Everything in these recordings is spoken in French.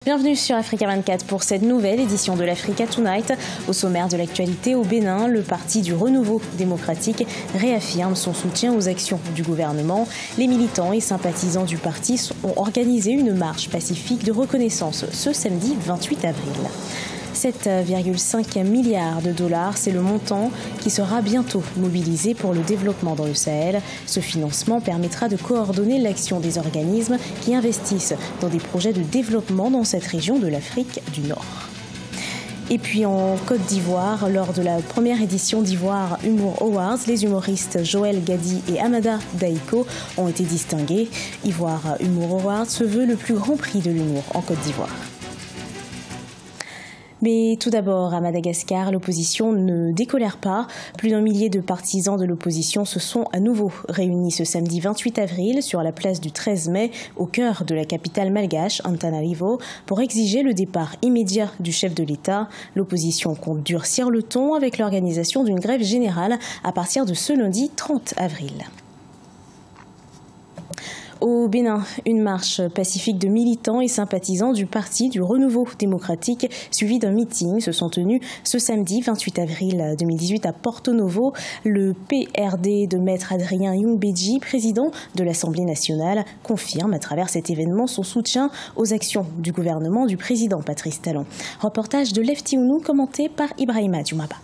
Bienvenue sur Africa 24 pour cette nouvelle édition de l'Africa Tonight. Au sommaire de l'actualité au Bénin, le Parti du Renouveau démocratique réaffirme son soutien aux actions du gouvernement. Les militants et sympathisants du parti ont organisé une marche pacifique de reconnaissance ce samedi 28 avril. 7,5 milliards de dollars, c'est le montant qui sera bientôt mobilisé pour le développement dans le Sahel. Ce financement permettra de coordonner l'action des organismes qui investissent dans des projets de développement dans cette région de l'Afrique du Nord. Et puis en Côte d'Ivoire, lors de la première édition d'Ivoire Humour Awards, les humoristes Joël Gadi et Amada Daiko ont été distingués. Ivoire Humour Awards se veut le plus grand prix de l'humour en Côte d'Ivoire. Mais tout d'abord, à Madagascar, l'opposition ne décolère pas. Plus d'un millier de partisans de l'opposition se sont à nouveau réunis ce samedi 28 avril sur la place du 13 mai, au cœur de la capitale malgache, Antananarivo, pour exiger le départ immédiat du chef de l'État. L'opposition compte durcir le ton avec l'organisation d'une grève générale à partir de ce lundi 30 avril. Au Bénin, une marche pacifique de militants et sympathisants du Parti du Renouveau démocratique suivie d'un meeting se sont tenus ce samedi 28 avril 2018 à Porto Novo. Le PRD de Maître Adrien Youngbeji, président de l'Assemblée nationale, confirme à travers cet événement son soutien aux actions du gouvernement du président Patrice Talon. Reportage de Lefty Ounou commenté par Ibrahima Djoumaba.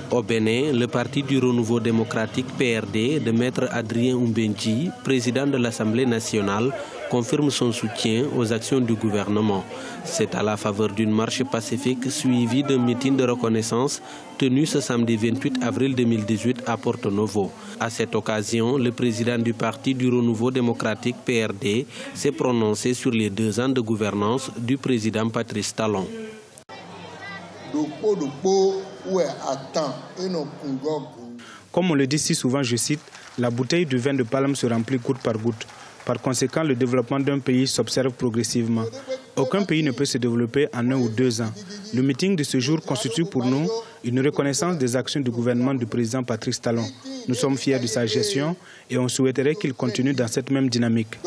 Au Bénin, le Parti du Renouveau démocratique PRD de Maître Adrien Youngbeji, président de l'Assemblée nationale, confirme son soutien aux actions du gouvernement. C'est à la faveur d'une marche pacifique suivie d'un meeting de reconnaissance tenu ce samedi 28 avril 2018 à Porto Novo. À cette occasion, le président du Parti du Renouveau démocratique PRD s'est prononcé sur les 2 ans de gouvernance du président Patrice Talon. Comme on le dit si souvent, je cite, la bouteille de vin de palme se remplit goutte par goutte. Par conséquent, le développement d'un pays s'observe progressivement. Aucun pays ne peut se développer en 1 ou 2 ans. Le meeting de ce jour constitue pour nous une reconnaissance des actions du gouvernement du président Patrice Talon. Nous sommes fiers de sa gestion et on souhaiterait qu'il continue dans cette même dynamique.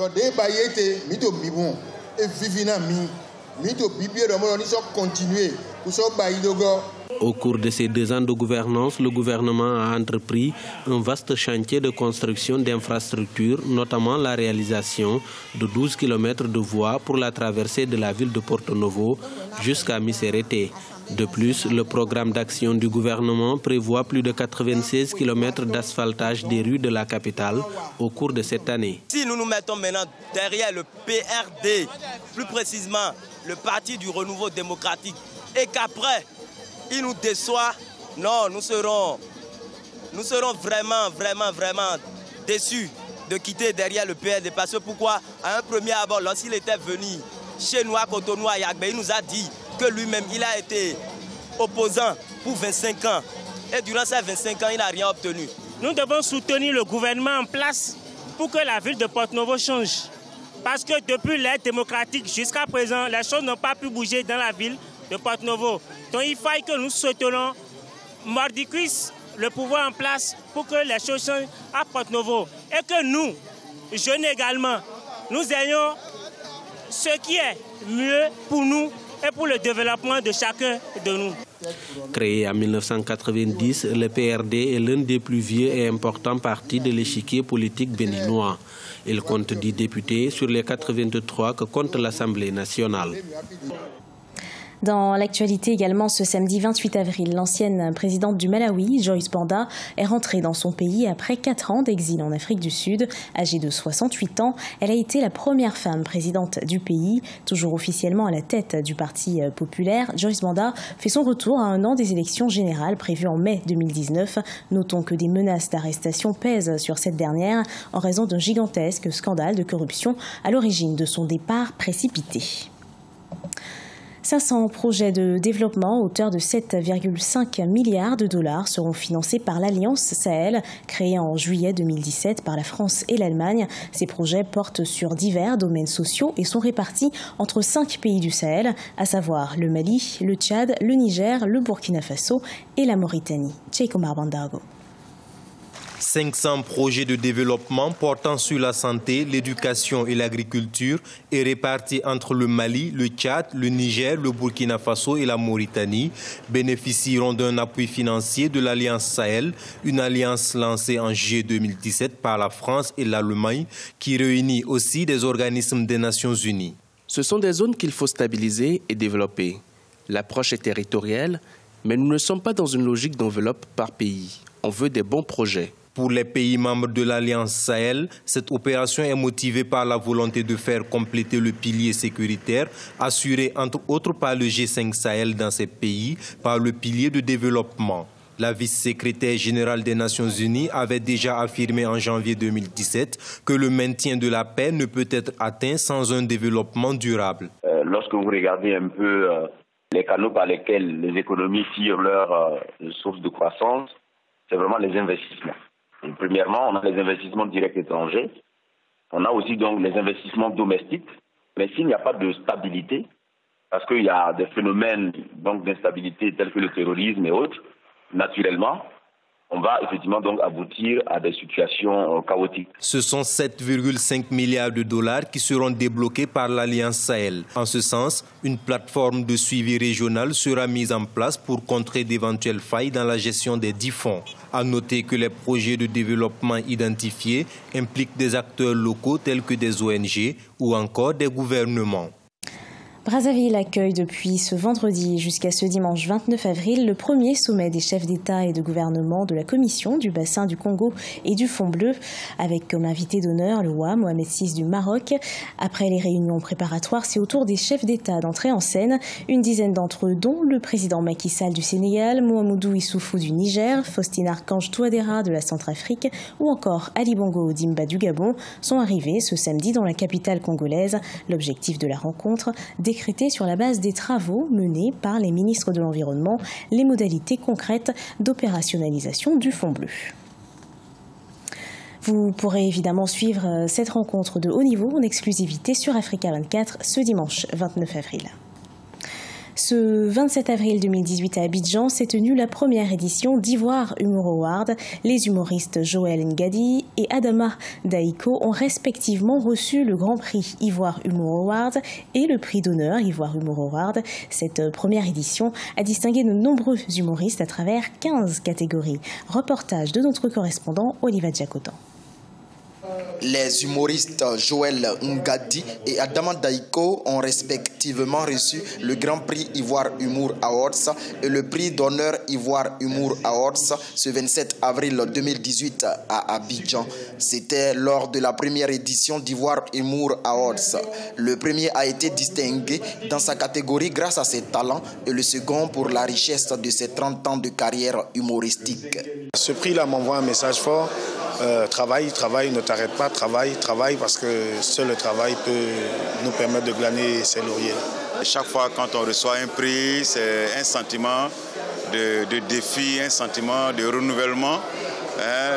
Au cours de ces 2 ans de gouvernance, le gouvernement a entrepris un vaste chantier de construction d'infrastructures, notamment la réalisation de 12 km de voies pour la traversée de la ville de Porto Novo jusqu'à Miserete. De plus, le programme d'action du gouvernement prévoit plus de 96 km d'asphaltage des rues de la capitale au cours de cette année. Si nous nous mettons maintenant derrière le PRD, plus précisément le Parti du Renouveau démocratique, et qu'après, il nous déçoit, non, nous serons vraiment déçus de quitter derrière le PRD. Parce que pourquoi, à un premier abord, lorsqu'il était venu chez nous à Cotonou, à Yagbé, il nous a dit que lui-même, il a été opposant pour 25 ans. Et durant ces 25 ans, il n'a rien obtenu. Nous devons soutenir le gouvernement en place pour que la ville de Porto Novo change. Parce que depuis l'ère démocratique jusqu'à présent, les choses n'ont pas pu bouger dans la ville de Porto Novo. Donc il faut que nous soutenons mordicus le pouvoir en place pour que les choses changent à Porto Novo. Et que nous, jeunes également, nous ayons ce qui est mieux pour nous et pour le développement de chacun de nous. Créé en 1990, le PRD est l'un des plus vieux et importants partis de l'échiquier politique béninois. Il compte 10 députés sur les 83 que compte l'Assemblée nationale. Dans l'actualité également, ce samedi 28 avril, l'ancienne présidente du Malawi, Joyce Banda, est rentrée dans son pays après 4 ans d'exil en Afrique du Sud. Âgée de 68 ans, elle a été la première femme présidente du pays. Toujours officiellement à la tête du Parti populaire, Joyce Banda fait son retour à 1 an des élections générales prévues en mai 2019. Notons que des menaces d'arrestation pèsent sur cette dernière en raison d'un gigantesque scandale de corruption à l'origine de son départ précipité. 500 projets de développement à hauteur de 7,5 milliards de dollars seront financés par l'Alliance Sahel, créée en juillet 2017 par la France et l'Allemagne. Ces projets portent sur divers domaines sociaux et sont répartis entre 5 pays du Sahel, à savoir le Mali, le Tchad, le Niger, le Burkina Faso et la Mauritanie. Cheiko Marbandago. 500 projets de développement portant sur la santé, l'éducation et l'agriculture et répartis entre le Mali, le Tchad, le Niger, le Burkina Faso et la Mauritanie bénéficieront d'un appui financier de l'Alliance Sahel, une alliance lancée en juillet 2017 par la France et l'Allemagne qui réunit aussi des organismes des Nations Unies. Ce sont des zones qu'il faut stabiliser et développer. L'approche est territoriale, mais nous ne sommes pas dans une logique d'enveloppe par pays. On veut des bons projets. Pour les pays membres de l'Alliance Sahel, cette opération est motivée par la volonté de faire compléter le pilier sécuritaire, assuré entre autres par le G5 Sahel dans ces pays, par le pilier de développement. La vice-secrétaire générale des Nations Unies avait déjà affirmé en janvier 2017 que le maintien de la paix ne peut être atteint sans un développement durable. Lorsque vous regardez un peu les canaux par lesquels les économies tirent leur source de croissance, c'est vraiment les investissements. Et premièrement, on a les investissements directs étrangers, on a aussi donc les investissements domestiques, mais s'il n'y a pas de stabilité, parce qu'il y a des phénomènes d'instabilité tels que le terrorisme et autres, naturellement, on va effectivement donc aboutir à des situations chaotiques. Ce sont 7,5 milliards de dollars qui seront débloqués par l'Alliance Sahel. En ce sens, une plateforme de suivi régional sera mise en place pour contrer d'éventuelles failles dans la gestion des 10 fonds. À noter que les projets de développement identifiés impliquent des acteurs locaux tels que des ONG ou encore des gouvernements. Brazzaville accueille depuis ce vendredi jusqu'à ce dimanche 29 avril le premier sommet des chefs d'État et de gouvernement de la Commission du bassin du Congo et du Fond bleu, avec comme invité d'honneur le roi Mohamed VI du Maroc. Après les réunions préparatoires, c'est au tour des chefs d'État d'entrer en scène. Une dizaine d'entre eux, dont le président Macky Sall du Sénégal, Mahamadou Issoufou du Niger, Faustin Archange Touadéra de la Centrafrique ou encore Ali Bongo Ondimba du Gabon, sont arrivés ce samedi dans la capitale congolaise. L'objectif de la rencontre, décrété sur la base des travaux menés par les ministres de l'Environnement, les modalités concrètes d'opérationnalisation du Fonds bleu. Vous pourrez évidemment suivre cette rencontre de haut niveau en exclusivité sur Africa 24 ce dimanche 29 avril. Ce 27 avril 2018 à Abidjan s'est tenue la première édition d'Ivoire Humour Award. Les humoristes Joël Ngadi et Adama Daïko ont respectivement reçu le Grand Prix Ivoire Humour Award et le prix d'honneur Ivoire Humour Award. Cette première édition a distingué de nombreux humoristes à travers 15 catégories. Reportage de notre correspondant Oliva Diakotan. Les humoristes Joël Ngadi et Adama Daïko ont respectivement reçu le Grand Prix Ivoire Humour Awards et le prix d'honneur Ivoire Humour Awards ce 27 avril 2018 à Abidjan. C'était lors de la première édition d'Ivoire Humour Awards. Le premier a été distingué dans sa catégorie grâce à ses talents et le second pour la richesse de ses 30 ans de carrière humoristique. Ce prix-là m'envoie un message fort. Travaille, ne t'arrête pas, travaille parce que seul le travail peut nous permettre de glaner ses lauriers. Chaque fois quand on reçoit un prix, c'est un sentiment de défi, un sentiment de renouvellement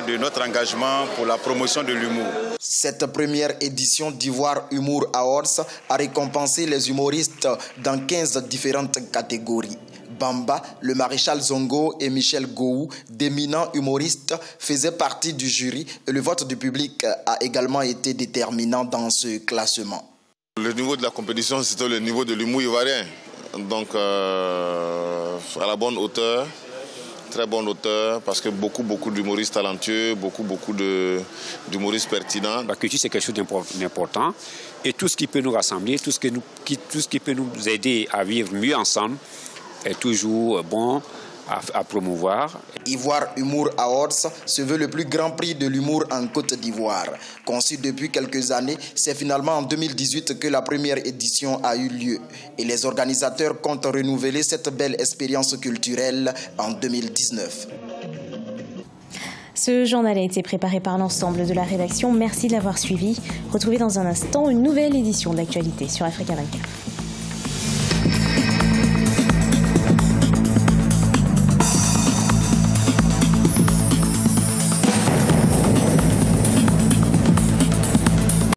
de notre engagement pour la promotion de l'humour. Cette première édition d'Ivoire Humour Awards a récompensé les humoristes dans 15 différentes catégories. Bamba, le maréchal Zongo et Michel Gou, d'éminents humoristes, faisaient partie du jury et le vote du public a également été déterminant dans ce classement. Le niveau de la compétition, c'était le niveau de l'humour ivoirien. Donc, à la bonne hauteur, très bonne hauteur, parce que beaucoup d'humoristes talentueux, beaucoup d'humoristes pertinents. La culture, c'est quelque chose d'important et tout ce qui peut nous rassembler, tout ce qui peut nous aider à vivre mieux ensemble, est toujours bon à promouvoir. Ivoire Humour Awards se veut le plus grand prix de l'humour en Côte d'Ivoire. Conçu depuis quelques années, c'est finalement en 2018 que la première édition a eu lieu. Et les organisateurs comptent renouveler cette belle expérience culturelle en 2019. Ce journal a été préparé par l'ensemble de la rédaction. Merci de l'avoir suivi. Retrouvez dans un instant une nouvelle édition d'actualité sur Africa 24.